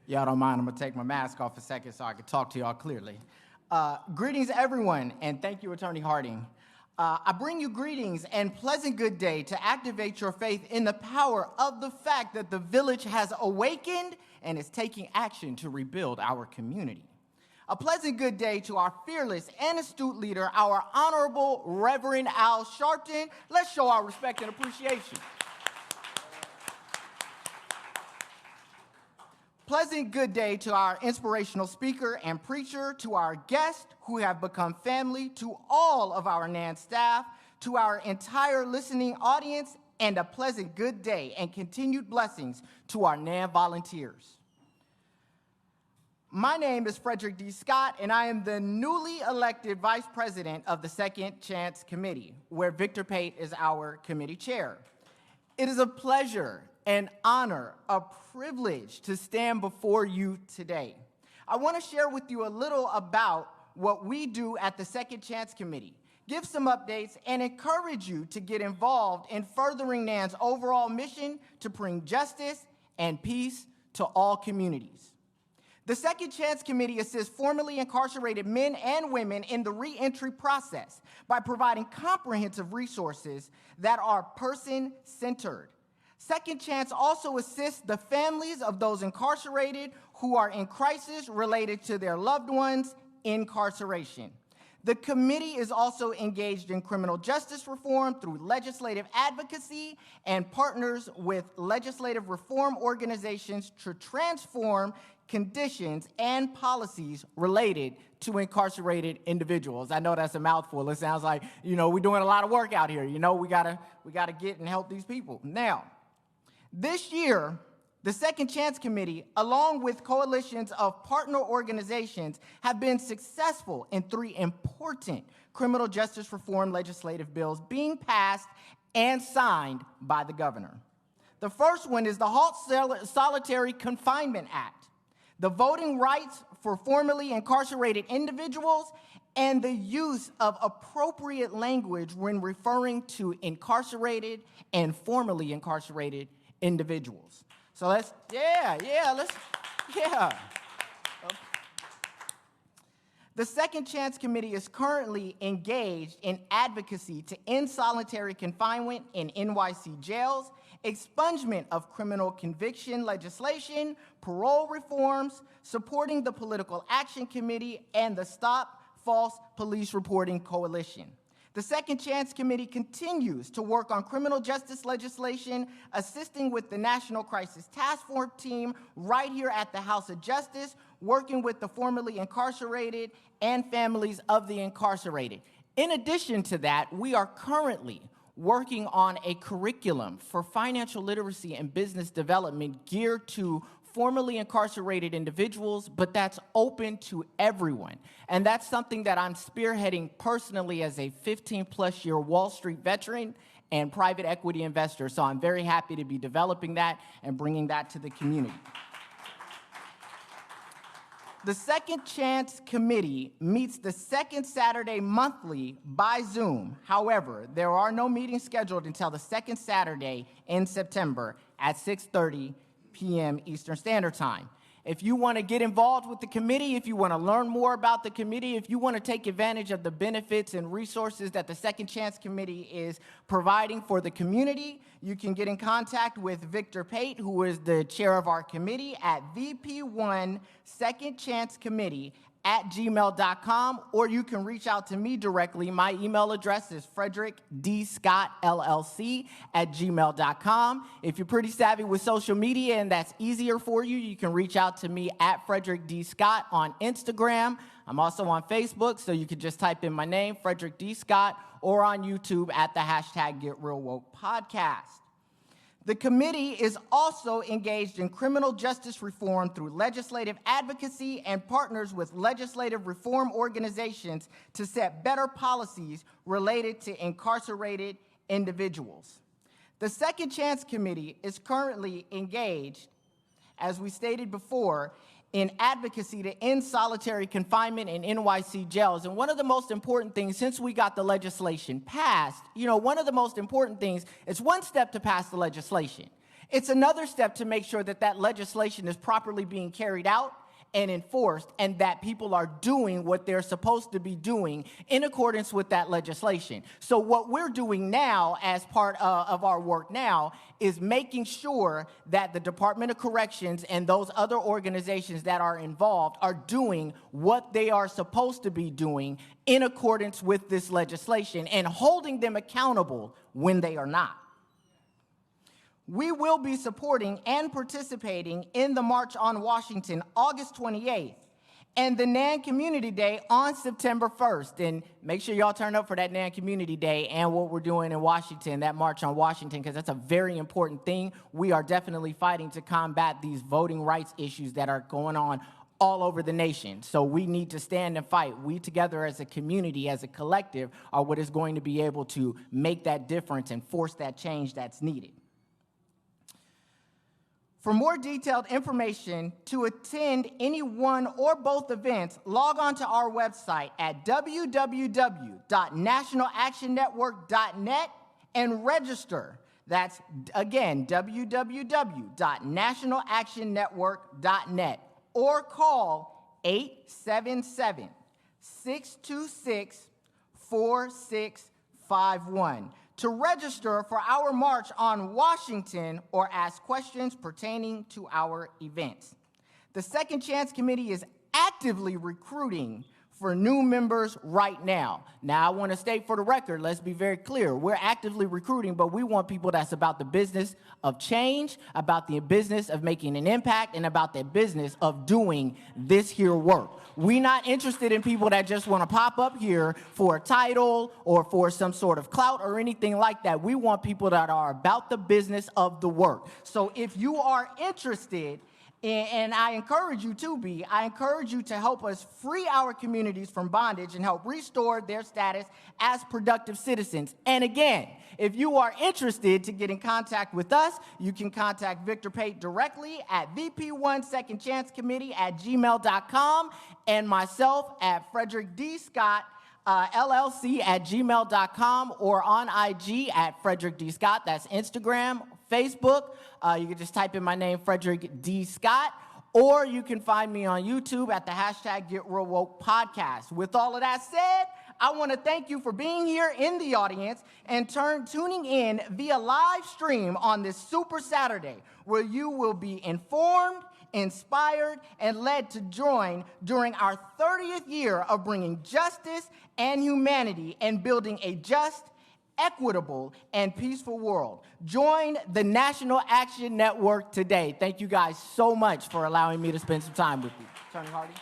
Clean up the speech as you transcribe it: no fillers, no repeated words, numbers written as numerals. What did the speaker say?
Y'all don't mind, I'm gonna take my mask off a second so I can talk to y'all clearly. Greetings, everyone, and thank you, Attorney Harding. I bring you greetings and pleasant good day to activate your faith in the power of the fact that the village has awakened and is taking action to rebuild our community. A pleasant good day to our fearless and astute leader, our Honorable Reverend Al Sharpton. Let's show our respect and appreciation. Pleasant good day to our inspirational speaker and preacher, to our guests who have become family, to all of our NAN staff, to our entire listening audience, and a pleasant good day and continued blessings to our NAN volunteers. My name is Frederick D. Scott, and I am the newly elected Vice President of the Second Chance Committee, where Victor Pate is our committee chair. It is a pleasure, an honor, a privilege to stand before you today. I want to share with you a little about what we do at the Second Chance Committee, give some updates, and encourage you to get involved in furthering NAN's overall mission to bring justice and peace to all communities. The Second Chance Committee assists formerly incarcerated men and women in the reentry process by providing comprehensive resources that are person-centered. Second Chance also assists the families of those incarcerated who are in crisis related to their loved ones' incarceration. The committee is also engaged in criminal justice reform through legislative advocacy and partners with legislative reform organizations to transform conditions and policies related to incarcerated individuals. I know that's a mouthful. It sounds like, we're doing a lot of work out here. We gotta get and help these people. Now, this year, the Second Chance Committee, along with coalitions of partner organizations, have been successful in 3 important criminal justice reform legislative bills being passed and signed by the governor. The first one is the Halt Solitary Confinement Act, the voting rights for formerly incarcerated individuals, and the use of appropriate language when referring to incarcerated and formerly incarcerated individuals. So let's. The Second Chance Committee is currently engaged in advocacy to end solitary confinement in NYC jails, expungement of criminal conviction legislation, parole reforms, supporting the Political Action Committee, and the Stop False Police Reporting Coalition. The Second Chance Committee continues to work on criminal justice legislation, assisting with the National Crisis Task Force team right here at the House of Justice, working with the formerly incarcerated and families of the incarcerated. In addition to that, we are currently working on a curriculum for financial literacy and business development geared to formerly incarcerated individuals, but that's open to everyone. And that's something that I'm spearheading personally as a 15-plus year Wall Street veteran and private equity investor. So I'm very happy to be developing that and bringing that to the community. The Second Chance Committee meets the second Saturday monthly by Zoom. However, there are no meetings scheduled until the second Saturday in September at 6:30 p.m. Eastern Standard Time. If you want to get involved with the committee, if you want to learn more about the committee, if you want to take advantage of the benefits and resources that the Second Chance Committee is providing for the community, you can get in contact with Victor Pate, who is the chair of our committee, at vp1secondchancecommittee@gmail.com, or you can reach out to me directly. My email address is frederickdscottllc@gmail.com. If you're pretty savvy with social media and that's easier for you, you can reach out to me at Frederick D. Scott on Instagram. I'm also on Facebook, so you can just type in my name, Frederick D. Scott, or on YouTube at the #GetRealWokePodcast. The committee is also engaged in criminal justice reform through legislative advocacy and partners with legislative reform organizations to set better policies related to incarcerated individuals. The Second Chance Committee is currently engaged, as we stated before, in advocacy to end solitary confinement in NYC jails. And one of the most important things, since we got the legislation passed, one of the most important things, it's one step to pass the legislation. It's another step to make sure that that legislation is properly being carried out and enforced, and that people are doing what they're supposed to be doing in accordance with that legislation. So what we're doing now as part of our work now is making sure that the Department of Corrections and those other organizations that are involved are doing what they are supposed to be doing in accordance with this legislation and holding them accountable when they are not. We will be supporting and participating in the March on Washington, August 28th, and the NAN Community Day on September 1st. And make sure y'all turn up for that NAN Community Day and what we're doing in Washington, that March on Washington, because that's a very important thing. We are definitely fighting to combat these voting rights issues that are going on all over the nation. So we need to stand and fight. We together as a community, as a collective, are what is going to be able to make that difference and force that change that's needed. For more detailed information to attend any one or both events, log on to our website at www.nationalactionnetwork.net and register. That's, again, www.nationalactionnetwork.net, or call 877-626-4651 to register for our March on Washington or ask questions pertaining to our events. The Second Chance Committee is actively recruiting for new members right now. Now, I want to state for the record, let's be very clear. We're actively recruiting, but we want people that's about the business of change, about the business of making an impact, and about the business of doing this here work. We're not interested in people that just want to pop up here for a title or for some sort of clout or anything like that. We want people that are about the business of the work. So if you are interested, and I encourage you to be, I encourage you to help us free our communities from bondage and help restore their status as productive citizens. And again, if you are interested to get in contact with us, you can contact Victor Pate directly at VP1SecondChanceCommittee@gmail.com and myself at Frederick D. Scott, LLC@gmail.com, or on IG at Frederick D. Scott. That's Instagram, Facebook. You can just type in my name, Frederick D. Scott, or you can find me on YouTube at the hashtag Get Real Woke Podcast. With all of that said, I want to thank you for being here in the audience and tuning in via live stream on this Super Saturday, where you will be informed, inspired, and led to join during our 30th year of bringing justice and humanity and building a just, equitable, and peaceful world. Join the National Action Network today. Thank you guys so much for allowing me to spend some time with you. Attorney Hardy.